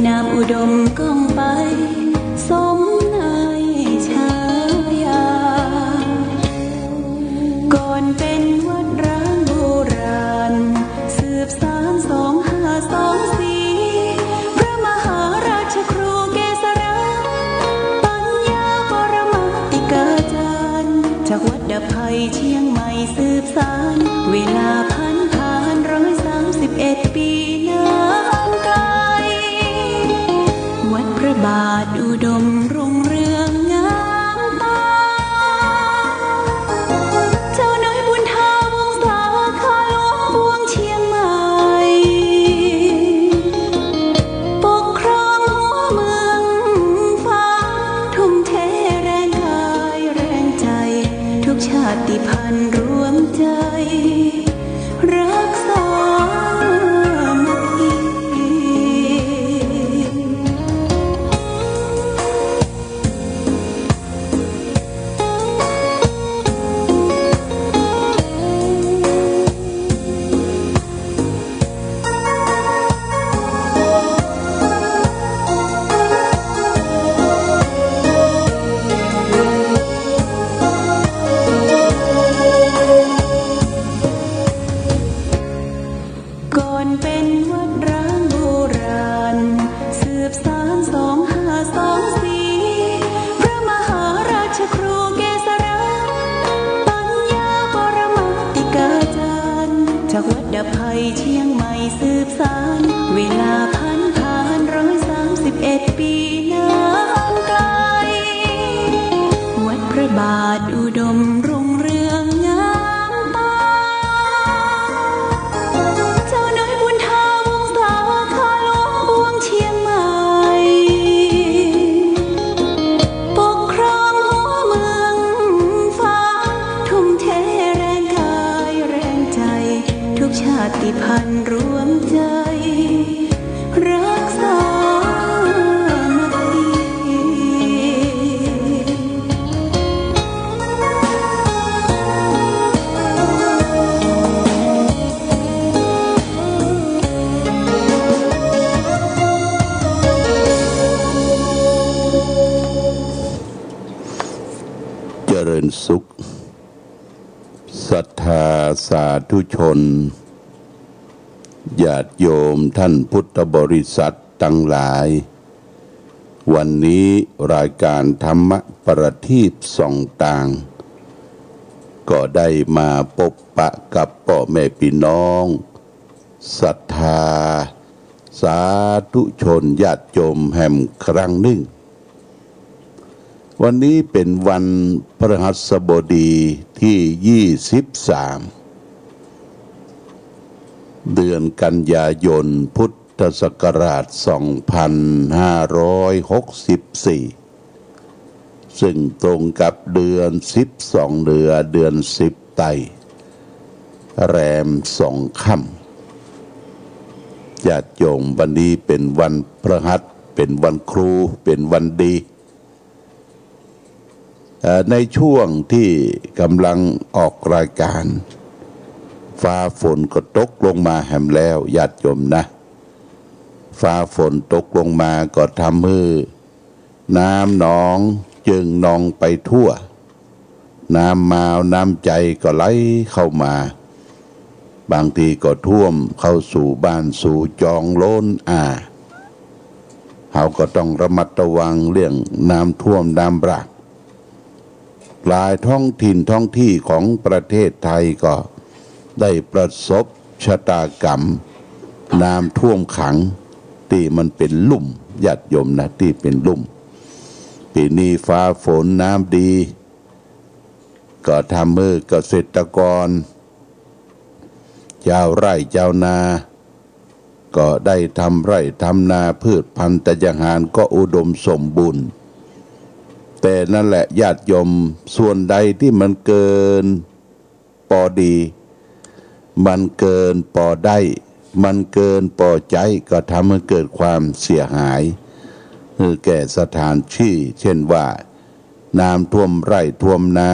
น้ำอุดมก้องไปสมนายชายาก่อนเป็นวัดร้างโบราณสืบสาน2524พระมหาราชครูเกษราปัญญาปรมาติกาจารย์จากวัดดาภัยเชียงใหม่สืบสานเวลาผ่าน131 ปีนานไกลวัดพระบาทอุดมรุ่งเรืองงามตาเจ้าน้อยบุญทาวงศาข้าหลวงปวงเชียงใหม่ปกครองหัวเมืองฟ้าทุ่มเทแรงกายแรงใจทุกชาติพันธุ์รวมใจรักษาก่อนเป็นวัดร้างโบราณสืบสาน2524พระมหาราชครูเกษราปัญญาปรมาติกาจารย์จากวัดดาภัยเชียงใหม่สืบสานเวลาผ่าน131 ปีนานไกลวัดพระบาทอุดมรุ่งเรืองงามตาเจ้าน้อยบุญทาวงศาข้าหลวงปวงเชียงใหม่ปกครองหัวเมืองฟ้าทุ่มเทแรงกายแรงใจทุกชาติพันธุ์รวมใจรักษามัคคีเจริญสุขศรัทธาสาธุชนญาติโยมท่านพุทธบริษัททั้งหลายวันนี้รายการธรรมประทีปส่องต่างก็ได้มาพบปะกับพ่อแม่พี่น้องศรัทธาสาธุชนญาติโยมแห่งครั้งหนึ่งวันนี้เป็นวันพฤหัสบดีที่23เดือนกันยายนพุทธศักราช2564ซึ่งตรงกับเดือน12เดือน10ไตรแรม2 ค่ำญาติโยมวันนี้เป็นวันพฤหัสเป็นวันครูเป็นวันดีในช่วงที่กำลังออกรายการฟ้าฝนก็ตกลงมาแหมแล้วญาติโยมนะฟ้าฝนตกลงมาก็ทำให้น้ำหนองจึงนองไปทั่วน้ำมาน้ำใจก็ไหลเข้ามาบางทีก็ท่วมเข้าสู่บ้านสู่จองโล้นเราก็ต้องระมัดระวังเรื่องน้ำท่วมน้ำรักหลายท้องถิ่นท้องที่ของประเทศไทยก็ได้ประสบชะตากรรมน้ำท่วมขังที่มันเป็นลุ่มญาติโยมนะที่เป็นลุ่มปีนี้ฟ้าฝนน้ำดีก็ทำให้เกษตรกรชาวไร่ชาวนาก็ได้ทำไร่ทำนาพืชพันธุ์ธัญญาหารก็อุดมสมบูรณ์แต่นั่นแหละญาติโยมส่วนใดที่มันเกินพอดีมันเกินพอได้มันเกินพอใจก็ทำให้เกิดความเสียหายแก่สถานที่เช่นว่าน้ำท่วมไร่ท่วมนา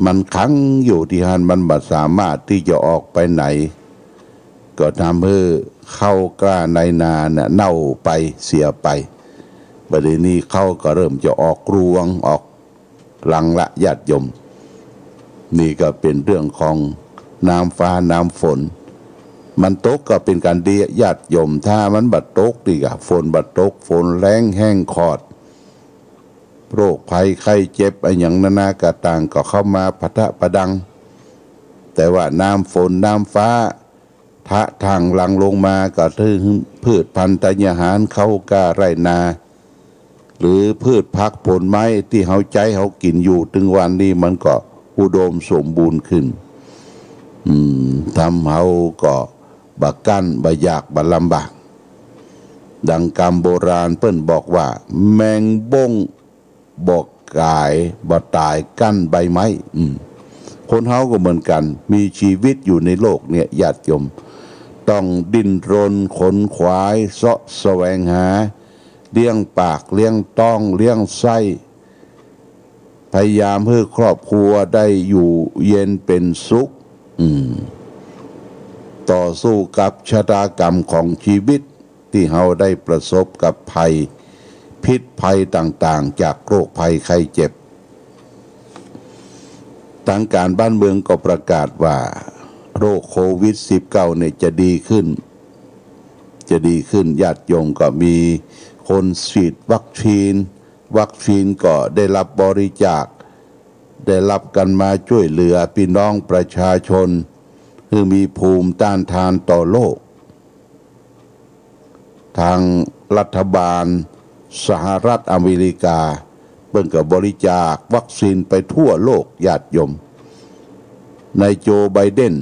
มันขังอยู่ที่หันมันบ่สามารถที่จะออกไปไหนก็ทำให้ เข้ากล้าในนาเนี่ยเน่าไปเสียไปประเดี๋ยวนี้เข้าก็เริ่มจะออกรวงออกหลังละญาติโยมนี่ก็เป็นเรื่องของน้ำฟ้าน้ำฝนมันตกก็เป็นการดีญาติโยมถ้ามันบัดตกดีกะฝนบัดตกฝนแรงแห้งขอดโรคภัยไข้เจ็บอะไรอย่างนานากะต่างก็เข้ามาพะทะประดังแต่ว่าน้ำฝนน้ำฟ้าทะทางหลังลงมาก็ถึงพืชพันธุ์ธัญญาหารเข้ากาไรนาหรือพืชพักผลไม้ที่เขาใจเขากินอยู่ถึงวันนี้มันก็อุดมสมบูรณ์ขึ้นทำเขาก็บักกั้นบัยากบัลำบากดังกรรมโบราณเปิ้นบอกว่าแมงบ้งบอกกายบ่ตายกั้นใบไม้คนเฮาก็เหมือนกันมีชีวิตอยู่ในโลกเนี่ยญาติโยมต้องดิ้นรนขนขวายเสาะแสวงหาเลี้ยงปากเลี้ยงท้องเลี้ยงไส้พยายามให้ครอบครัวได้อยู่เย็นเป็นสุขต่อสู้กับชะตากรรมของชีวิตที่เราได้ประสบกับภัยพิษภัยต่างๆจากโรคภัยไข้เจ็บทางการบ้านเมืองก็ประกาศว่าโรคโควิด -19 เนี่ยจะดีขึ้นญาติโยมก็มีคนฉีดวัคซีนก็ได้รับบริจาคได้รับกันมาช่วยเหลือพี่น้องประชาชนคือมีภูมิต้านทานต่อโรคทางรัฐบาลสหรัฐอเมริกาเพิ่งก็บริจาควัคซีนไปทั่วโลกญาติโยมนายโจไบเดน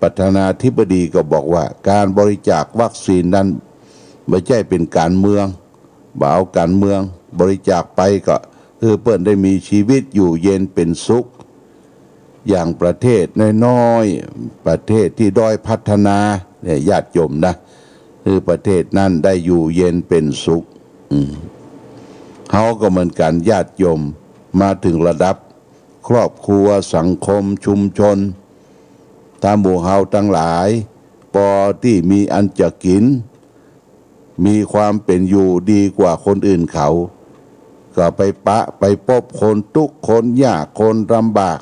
ประธานาธิบดีก็บอกว่าการบริจาควัคซีนนั้นไม่ใช่เป็นการเมืองบ่เอาการเมืองบริจาคไปก็เพื่อนได้มีชีวิตอยู่เย็นเป็นสุขอย่างประเทศน้อยๆประเทศที่ด้อยพัฒนาเนี่ยญาติโยมนะประเทศนั้นได้อยู่เย็นเป็นสุขเขาก็เหมือนกันญาติโยมมาถึงระดับครอบครัวสังคมชุมชนตามหมู่เฮาทั้งหลายพอที่มีอันจะกินมีความเป็นอยู่ดีกว่าคนอื่นเขาก็ไปพบคนทุกข์คนยากคนลำบาก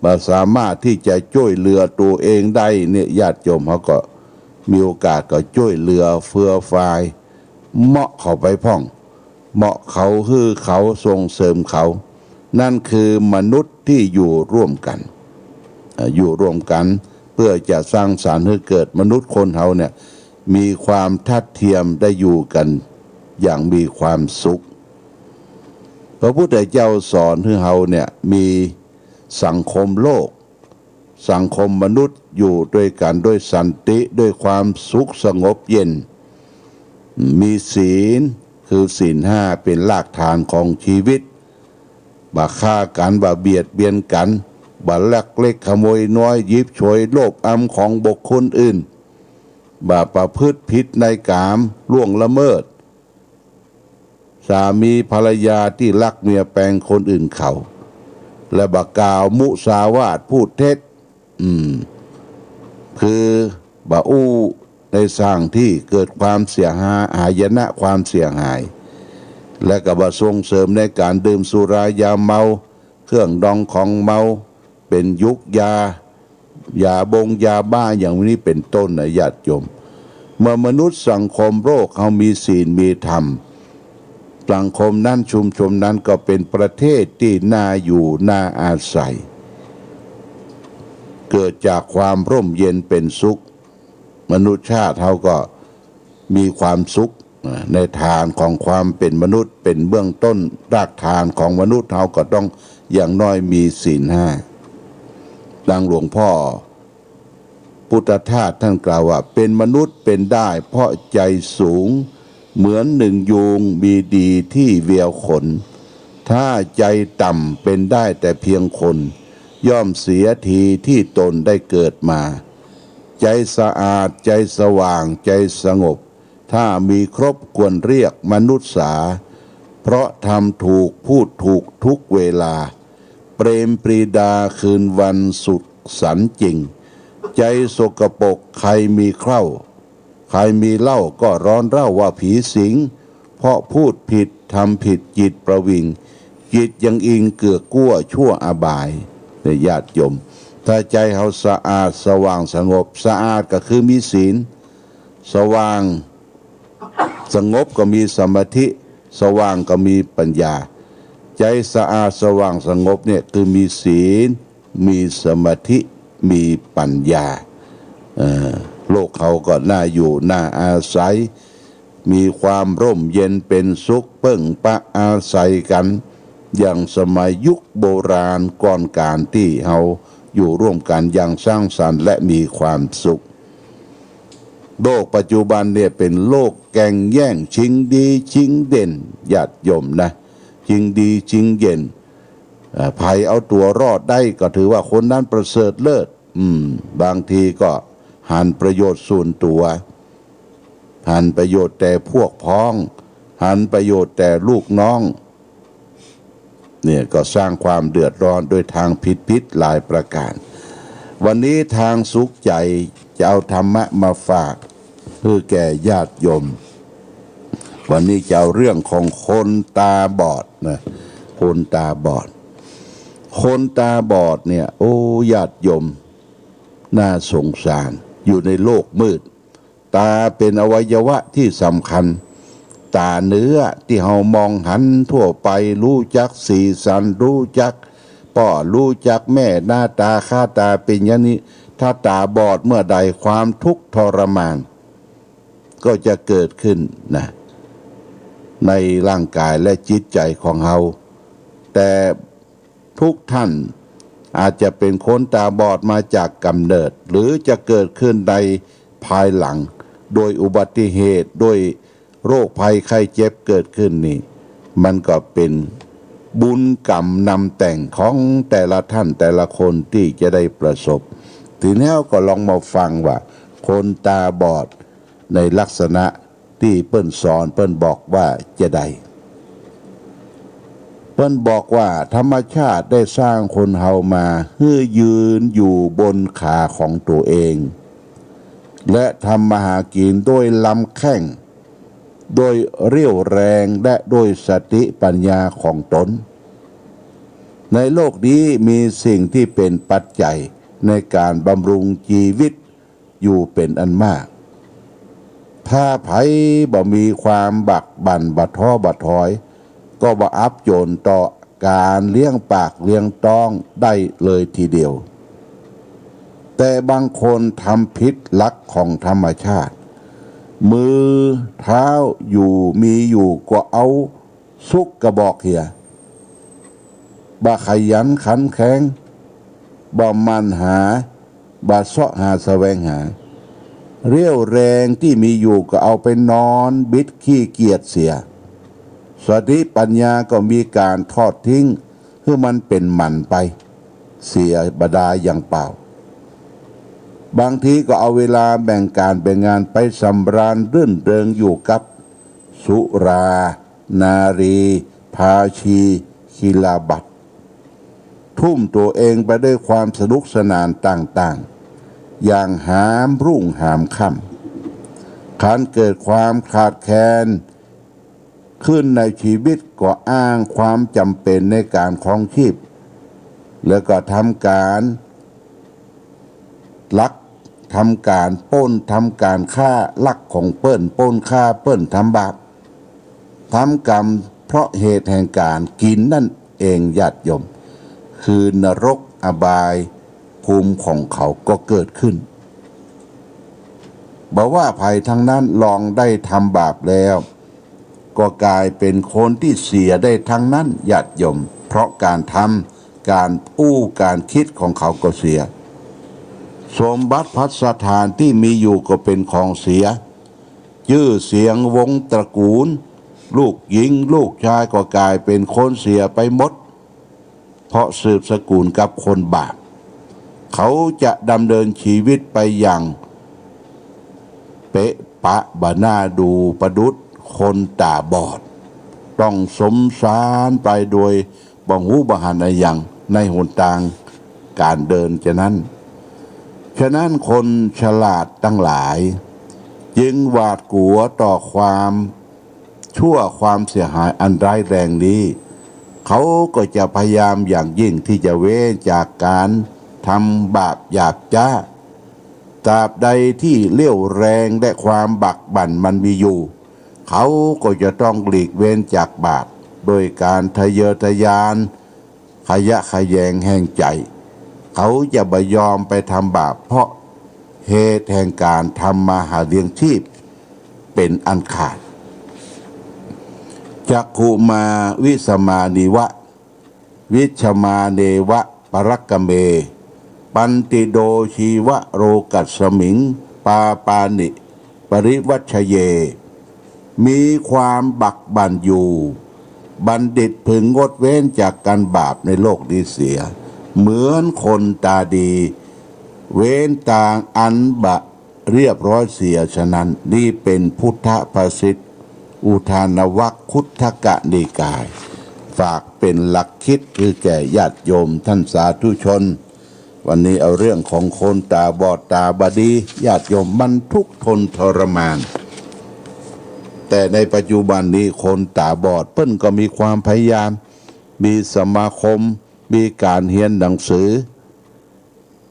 มาสามารถที่จะช่วยเหลือตัวเองได้เนี่ยญาติโยมเขาก็มีโอกาสก็ช่วยเหลือเฟื่อฟายเหมาะเขาไปพ่องเหมาะเขาคือเขาส่งเสริมเขานั่นคือมนุษย์ที่อยู่ร่วมกันเพื่อจะสร้างสรรค์ให้เกิดมนุษย์คนเขาเนี่ยมีความทัดเทียมได้อยู่กันอย่างมีความสุขพระพุทธเจ้าสอนให้เราเนี่ยมีสังคมโลกสังคมมนุษย์อยู่ด้วยกันด้วยสันติด้วยความสุขสงบเย็นมีศีลคือศีล 5เป็นรากฐานของชีวิตบ่ฆ่ากันบ่เบียดเบียนกันบ่ลักเล็กขโมยน้อยยิบฉวยโลภอำของบุคคลอื่นบ่ประพฤติผิดในกามล่วงละเมิดสามีภรรยาที่ลักเมียแปลงคนอื่นเขาและบ่กล่าวมุสาวาทพูดเท็จคือบ่อู้ในสร้างที่เกิดความเสียหายหายนะความเสียหายและก็บ่ส่งเสริมในการดื่มสุรายาเมาเครื่องดองของเมาเป็นยุกยายาบ้าอย่างนี้เป็นต้นนะญาติโยมเมื่อมนุษย์สังคมโลกเขามีศีลมีธรรมสังคมนั้นชุมชนนั้นก็เป็นประเทศที่น่าอยู่น่าอาศัยเกิดจากความร่มเย็นเป็นสุขมนุษยชาติเขาก็มีความสุขในฐานของความเป็นมนุษย์เป็นเบื้องต้นรากฐานของมนุษย์เขาก็ต้องอย่างน้อยมีศีล 5ดังหลวงพ่อพุทธทาสท่านกล่าวว่าเป็นมนุษย์เป็นได้เพราะใจสูงเหมือนหนึ่งยูงมีดีที่เวียวขนถ้าใจต่ำเป็นได้แต่เพียงคนย่อมเสียทีที่ตนได้เกิดมาใจสะอาดใจสว่างใจสงบถ้ามีครบควรเรียกมนุษย์สาเพราะทำถูกพูดถูกทุกเวลาเปรมปรีดาคืนวันสุดสันจริงใจสกปรกใครมีเข้า ใครมีเล่าก็ร้อนเร่าว่าผีสิงเพราะพูดผิดทำผิดจิตประวิงจิตยังอิงเกือกกั้วชั่วอบายในญาติโยมถ้าใจเขาสะอาดสว่างสงบสะอาดก็คือมีศีลสว่างสงบก็มีสมาธิสว่างก็มีปัญญาใจสะอาดสว่างสงบเนี่ยคือมีศีลมีสมาธิมีปัญญาโลกเขาก็น่าอยู่น่าอาศัยมีความร่มเย็นเป็นสุขเพิ่งปะอาศัยกันอย่างสมัยยุคโบราณก่อนการที่เขาอยู่ร่วมกันอย่างสร้างสรรค์และมีความสุขโลกปัจจุบันเนี่ยเป็นโลกแก่งแย่งชิงดีชิงเด่นญาติโยมนะชิงดีชิงเย็นภัยเอาตัวรอดได้ก็ถือว่าคนนั้นประเสริฐเลิศบางทีก็หันประโยชน์ส่วนตัวหันประโยชน์แต่พวกพ้องหันประโยชน์แต่ลูกน้องเนี่ยก็สร้างความเดือดร้อนโดยทางผิดหลายประการวันนี้ทางสุขใจจะเอาธรรมะมาฝากเพื่อแก่ญาติโยมวันนี้จะเอาเรื่องของคนตาบอดนะคนตาบอดคนตาบอดเนี่ยโอ้ญาติโยมน่าสงสารอยู่ในโลกมืดตาเป็นอวัยวะที่สำคัญตาเนื้อที่เรามองหันทั่วไปรู้จักสีสันรู้จักพ่อรู้จักแม่หน้าตาค่าตาเป็นอย่างนี้ถ้าตาบอดเมื่อใดความทุกข์ทรมานก็จะเกิดขึ้นนะในร่างกายและจิตใจของเราแต่ทุกท่านอาจจะเป็นคนตาบอดมาจากกำเนิดหรือจะเกิดขึ้นในภายหลังโดยอุบัติเหตุโดยโรคภัยไข้เจ็บเกิดขึ้นนี่มันก็เป็นบุญกรรมนำแต่งของแต่ละท่านแต่ละคนที่จะได้ประสบทีนี้ก็ลองมาฟังว่าคนตาบอดในลักษณะที่เปิ้นสอนเปิ้นบอกว่าจะได้เปิ้นบอกว่าธรรมชาติได้สร้างคนเฮามาให้ยืนอยู่บนขาของตัวเองและทำมาหากินด้วยลำแข้งโดยเรี่ยวแรงและโดยสติปัญญาของตนในโลกนี้มีสิ่งที่เป็นปัจจัยในการบำรุงชีวิตอยู่เป็นอันมากถ้าไผบ่มีความบักบั่นบัดท้อบัดถอยก็บ่อับโจรต่อการเลี้ยงปากเลี้ยงท้องได้เลยทีเดียวแต่บางคนทำผิดหลักของธรรมชาติมือเท้าอยู่มีอยู่ก็เอาซุกกระบอกเหียบ่ขยันขันแข็งบ่มันหาบ่เสาะหาแสวงหาเรี่ยวแรงที่มีอยู่ก็เอาไปนอนบิดขี้เกียจเสียสติปัญญาก็มีการทอดทิ้งเพื่อมันเป็นหมันไปเสียบดาอย่างเปล่าบางทีก็เอาเวลาแบ่งการแบ่งงานไปสำราญรื่นเริงอยู่กับสุรานารีภาชีคีลาบัตทุ่มตัวเองไปด้วยความสนุกสนานต่างๆอย่างหามรุ่งหามค่ำคันเกิดความขาดแคลนขึ้นในชีวิตก็อ้างความจำเป็นในการครองชีพแล้วก็ทำการลักทำการปล้นทำการฆ่าลักของเปิ้นปล้นฆ่าเปิ้นทำบาปทำกรรมเพราะเหตุแห่งการกินนั่นเองญาติโยมคือนรกอบายภูมิของเขาก็เกิดขึ้นบอกว่าภัยทั้งนั้นลองได้ทำบาปแล้วก็กลายเป็นคนที่เสียได้ทั้งนั้นญาติโยมเพราะการทำการอู้การคิดของเขาก็เสียสมบัติพัสถานที่มีอยู่ก็เป็นของเสียชื่อเสียงวงตระกูลลูกหญิงลูกชายก็กลายเป็นคนเสียไปหมดเพราะสืบสกุลกับคนบาปเขาจะดำเนินชีวิตไปอย่างเป๊ะปะบาน่าดูประดุษคนตาบอดต้องสมสารไปโดยบังหูบหันอะไรอย่างในหนทางการเดินฉะนั้นคนฉลาดทั้งหลาย จึงหวาดกลัวต่อความชั่วความเสียหายอันร้ายแรงนี้เขาก็จะพยายามอย่างยิ่งที่จะเว้นจากการทำบาปหยาบช้าตราบใดที่เลี้ยวแรงและความบักบั่นมันมีอยู่เขาก็จะต้องหลีกเว้นจากบาปโดยการทะเยอทะยานขยะแขยงแห่งใจเขาจะไม่ยอมไปทำบาปเพราะเหตุแห่งการทำมาหาเลี้ยงชีพเป็นอันขาดจักขุมาวิสมานิวะวิชมาเนวะปรักกเมปันติโดชีวะโรกัสสมิงปาปานิปริวัชเยมีความบักบั่นอยู่บัณฑิตพึงงดเว้นจากการบาปในโลกนี้เสียเหมือนคนตาดีเว้นต่างอันบะเรียบร้อยเสียฉะนั้นนี่เป็นพุทธภาษิตอุทานวรรคคุทธกนิกายฝากเป็นหลักคิดคือแก่ญาติโยมท่านสาธุชนวันนี้เอาเรื่องของคนตาบอดตาบอดีญาติโยมมันทุกข์ทนทรมานแต่ในปัจจุบันนี้คนตาบอดเพิ่นก็มีความพยายามมีสมาคมมีการเรียนหนังสือ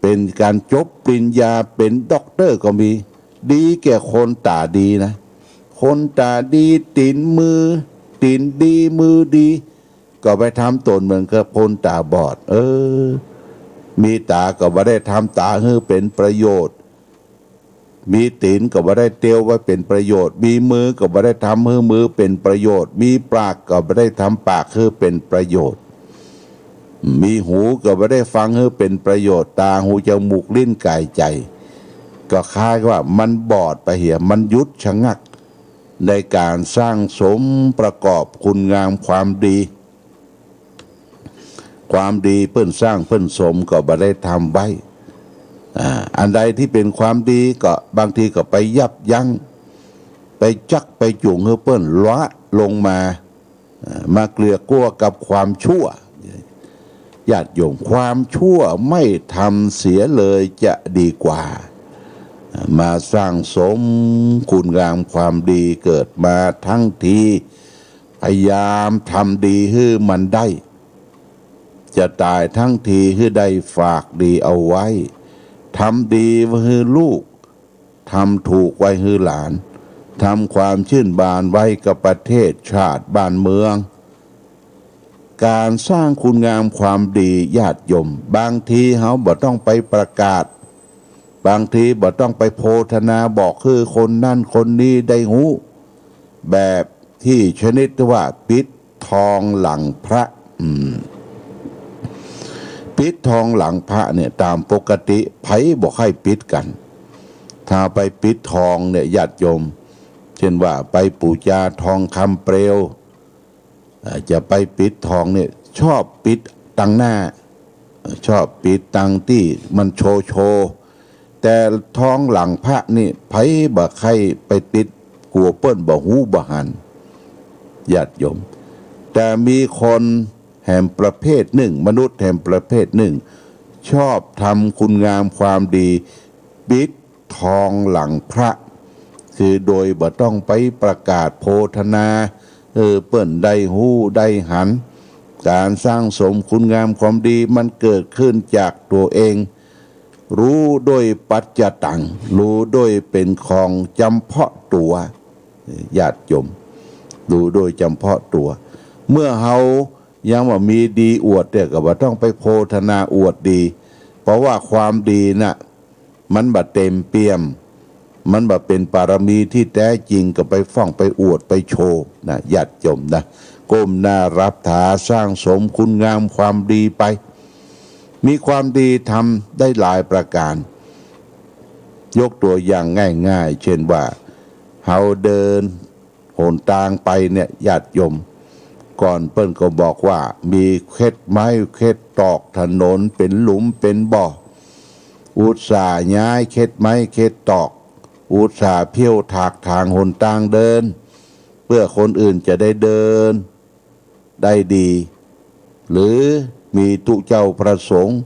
เป็นการจบปริญญาเป็นด็อกเตอร์ก็มีดีแก่คนตาดีนะคนตาดีตีนดีมือดีก็ไปทำตนเหมือนกับคนตาบอดมีตาก็ไม่ได้ทำตาให้เป็นประโยชน์มีตีนก็ไม่ได้เตียวไว้เป็นประโยชน์มีมือก็ไม่ได้ทำให้มือเป็นประโยชน์มีปากก็ไม่ได้ทำปากให้เป็นประโยชน์มีหูก็ไม่ได้ฟังให้เป็นประโยชน์ตาหูจมูกลิ้นกายใจก็คล้ายว่ามันบอดไปเหี่ยมันยุดชะงักในการสร้างสมประกอบคุณงามความดีเพิ่นสร้างเพิ่นสมก็บ่ได้ทำไว้อันใดที่เป็นความดีก็บางทีก็ไปยับยั้งไปจักไปจุงให้เพิ่นละลงมาเกลือกลัวกับความชั่วญาติโยมความชั่วไม่ทำเสียเลยจะดีกว่ามาสร้างสมคุณงามความดีเกิดมาทั้งทีพยายามทำดีให้มันได้จะตายทั้งทีให้ได้ฝากดีเอาไว้ทำดีไว้ให้ลูกทำถูกไว้ให้หลานทำความชื่นบานไว้กับประเทศชาติบ้านเมืองการสร้างคุณงามความดีญาติโยมบางทีเขาบ่ต้องไปประกาศบางทีบ่ต้องไปโพธนาบอกคือคนนั่นคนนี้ได้หูแบบที่ชนิดว่าปิดทองหลังพระปิดทองหลังพระเนี่ยตามปกติไผบอกให้ปิดกันถ้าไปปิดทองเนี่ยญาติโยมเช่นว่าไปปูชาทองคำเปลวจะไปปิดทองเนี่ยชอบปิดตังหน้าชอบปิดตังที่มันโชว์แต่ทองหลังพระนี่ไผบ่ใครไปปิดกลัวเปิ้นบ่หูบ่หันญาติโยมแต่มีคนแห่งประเภทหนึ่งมนุษย์แห่งประเภทหนึ่งชอบทำคุณงามความดีปิดทองหลังพระคือโดยบ่ต้องไปประกาศโพธนาเปิ้นได้หูได้หันการสร้างสมคุณงามความดีมันเกิดขึ้นจากตัวเองรู้ด้วยปัจจตังรู้ด้วยเป็นของจำเพาะตัวญาติโยมรู้ด้วยจำเพาะตัวเมื่อเฮายังว่ามีดีอวดเนี่ยก็บ่ต้องไปโพธนาอวดดีเพราะว่าความดีน่ะมันบ่เต็มเปี่ยมมันบ่เป็นปารมีที่แท้จริงก็ไปฟ้องไปอวดไปโชว์นะญาติโยมนะก้มหน้ารับถาสร้างสมคุณงามความดีไปมีความดีทำได้หลายประการยกตัวอย่างง่ายๆเช่นว่าเฮาเดินหนทางไปเนี่ยญาติโยมก่อนเปิ้นก็บอกว่ามีเข็ดไม้เข็ดตอกถนนเป็นหลุมเป็นบ่ออุตส่าห์ย้ายเข็ดไม้เข็ดตอกอุตส่าห์เพี้ยวถากทางหนทางเดินเพื่อคนอื่นจะได้เดินได้ดีหรือมีตุเจ้าประสงค์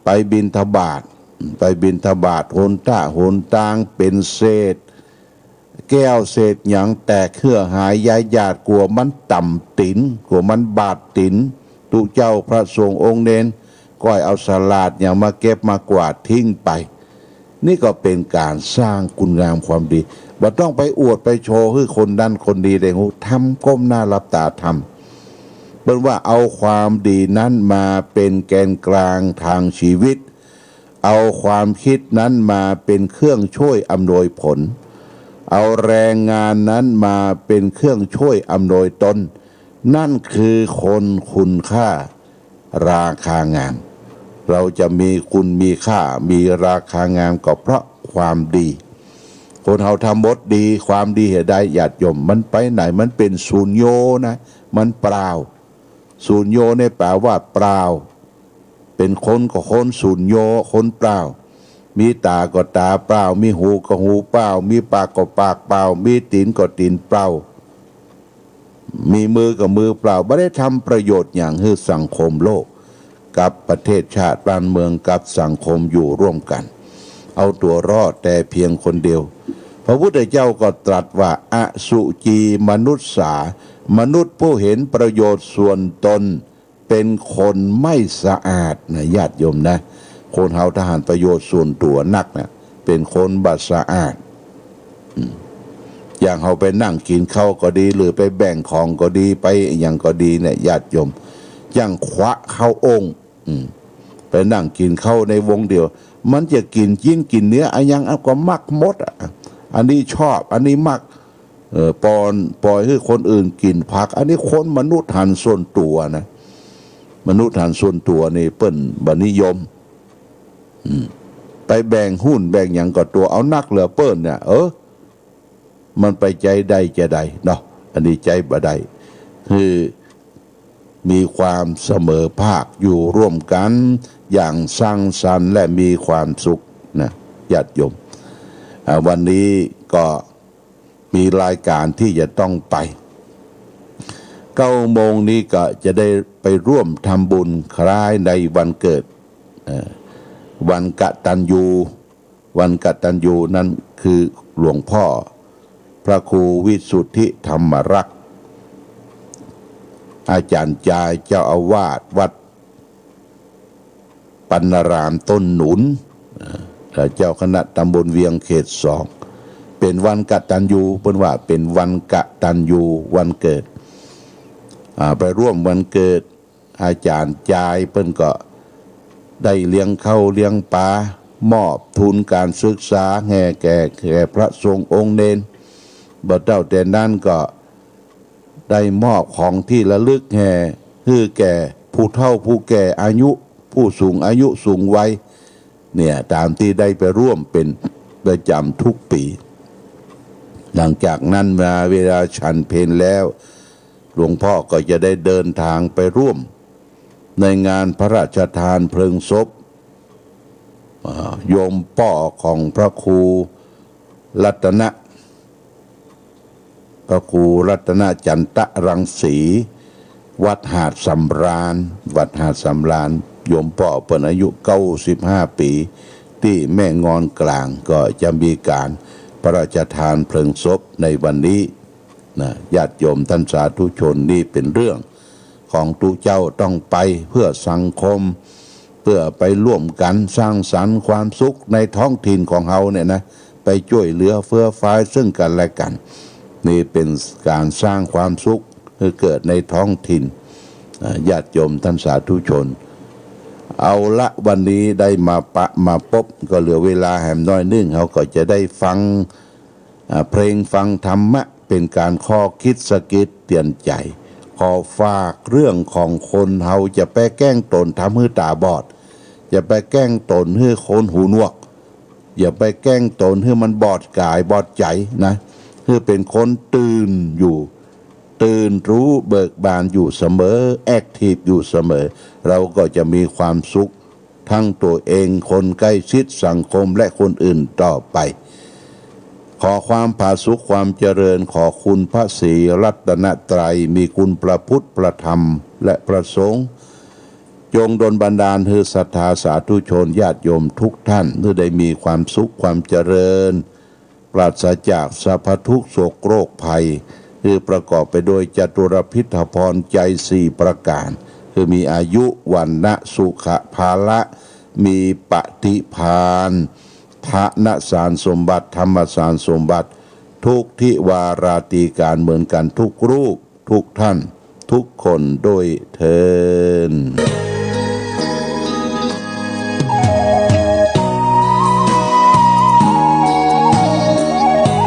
ไปบิณฑบาตหนทางเป็นเศษ แก้วเศษหยังแตกเครือหายยายญาติกลัวมันต่ำตินกลัวมันบาดตินตุเจ้าพระสงฆ์องค์เน้นก้อยเอาสลาดอย่างมาเก็บมากวาดทิ้งไปนี่ก็เป็นการสร้างคุณงามความดีบ่ต้องไปอวดไปโชว์ให้คนดันคนดีได้หูทำก้มหน้ารับตาทำเป็นว่าเอาความดีนั้นมาเป็นแกนกลางทางชีวิตเอาความคิดนั้นมาเป็นเครื่องช่วยอำนวยผลเอาแรงงานนั้นมาเป็นเครื่องช่วยอำนวยตนนั่นคือคนคุณค่าราคางามเราจะมีคุณมีค่ามีราคางามก็เพราะความดีคนเราทำบดดีความดีเหตุใดญาติโยมมันไปไหนมันเป็นศูนย์โยนะมันเปล่าศูนย์โยเนี่ยแปลว่าเปล่าเป็นคนก็คนศูนย์โยคนเปล่ามีตาก็ตาเปล่ามีหูก็หูเปล่ามีปากก็ปากเปล่ามีตีนก็ตีนเปล่ามีมือก็มือเปล่าไม่ได้ทำประโยชน์อย่างให้สังคมโลกกับประเทศชาติบ้านเมืองกับสังคมอยู่ร่วมกันเอาตัวรอดแต่เพียงคนเดียวพระพุทธเจ้าก็ตรัสว่าอสุจีมนุษสามนุษย์ผู้เห็นประโยชน์ส่วนตนเป็นคนไม่สะอาดนะญาติโยมนะคนเฮาทหารประโยชน์ส่วนตัวนักนะเป็นคนบัดสะอาดอย่างเฮาไปนั่งกินข้าวก็ดีหรือไปแบ่งของก็ดีไปอย่างก็ดีเนี่ยญาติโยมอย่างคว้าเข้าองค์ไปนั่งกินข้าวในวงเดียวมันจะกินจิ้นกินเนื้ออันยังก็มักหมดอันนี้ชอบอันนี้มักปล่อยให้คนอื่นกินผักอันนี้คนมนุษย์หันส่วนตัวนะมนุษย์หันส่วนตัวนี่เปิ้นบ่นิยมไปแบ่งหุ้นแบ่งอย่างก็ตัวเอานักเหลือเปิ้นเนี่ยมันไปใจใดจะใดเนาะอันนี้ใจบ่ได้คือมีความเสมอภาคอยู่ร่วมกันอย่างสร้างสรรค์และมีความสุขนะญาติโยมวันนี้ก็มีรายการที่จะต้องไป9 โมงนี้ก็จะได้ไปร่วมทำบุญคล้ายในวันเกิดวันกตัญญูวันกตัญญูนั้นคือหลวงพ่อพระครูวิสุทธิธรรมรักษ์อาจารย์จายเจ้าอาวาสวัดปัณณารามต้นหนุนเจ้าคณะตำบลเวียงเขต 2เป็นวันกตัญญูเพิ่นว่าเป็นวันกตัญญูวันเกิดไปร่วมวันเกิดอาจารย์จายเพิ่นก็ได้เลี้ยงข้าวเลี้ยงปลามอบทุนการศึกษาแห่แก่พระสงฆ์องค์เนนบ่เจ้าแต่นั้นก็ได้มอบของที่ระลึกแห่ให้แก่ผู้เฒ่าผู้แก่อายุผู้สูงอายุสูงวัยเนี่ยตามที่ได้ไปร่วมเป็นประจำทุกปีหลังจากนั้นมาเวลาฉันเพลแล้วหลวงพ่อก็จะได้เดินทางไปร่วมในงานพระราชทานเพลิงศพโยมป่อของพระครูรัตนะพระครูรัตนจันตรังสีวัดหาดสำราญวัดหาดสำราญโยมป่อเปิ้นอายุ95 ปีที่แม่งอนกลางก็จะมีการพระราชทานเพลิงศพในวันนี้นะญาติโยมท่านสาธุชนนี่เป็นเรื่องของตุเจ้าต้องไปเพื่อสังคมเพื่อไปร่วมกันสร้างสรรค์ความสุขในท้องถิ่นของเฮาเนี่ยนะไปช่วยเหลือเฟื้อฟ้าซึ่งกันและกันนี่เป็นการสร้างความสุขให้เกิดในท้องถิ่นญาติโยมท่านสาธุชนเอาละวันนี้ได้มาพบก็เหลือเวลาแหมน้อยนึงเขาก็จะได้ฟังเพลงฟังธรรมะเป็นการข้อคิดสะกิดเตือนใจขอฝากเรื่องของคนเฮาจะไปแกล้งตนทำให้ตาบอดอย่าไปแกล้งตนให้คนหูหนวกอย่าไปแกล้งตนให้มันบอดกายบอดใจนะให้เป็นคนตื่นอยู่ตื่นรู้เบิกบานอยู่เสมอแอคทีฟอยู่เสมอเราก็จะมีความสุขทั้งตัวเองคนใกล้ชิดสังคมและคนอื่นต่อไปขอความผาสุขความเจริญขอคุณพระศรีรัตนตรัยมีคุณพระพุทธพระธรรมและพระสงฆ์จงดลบันดาลให้ศรัทธาสาธุชนญาติโยมทุกท่านได้มีความสุขความเจริญ ปราศจากสรรพทุกข์โศกโรคภัยคือประกอบไปโดยจตุรพิธพรใจสี่ประการคือมีอายุวันนะสุขภาละมีปฏิภาณทะนสารสมบัติธรรมสารสมบัติทุกทิวาราตีการเหมือนกันทุกรูปทุกท่านทุกคนโดยเทิน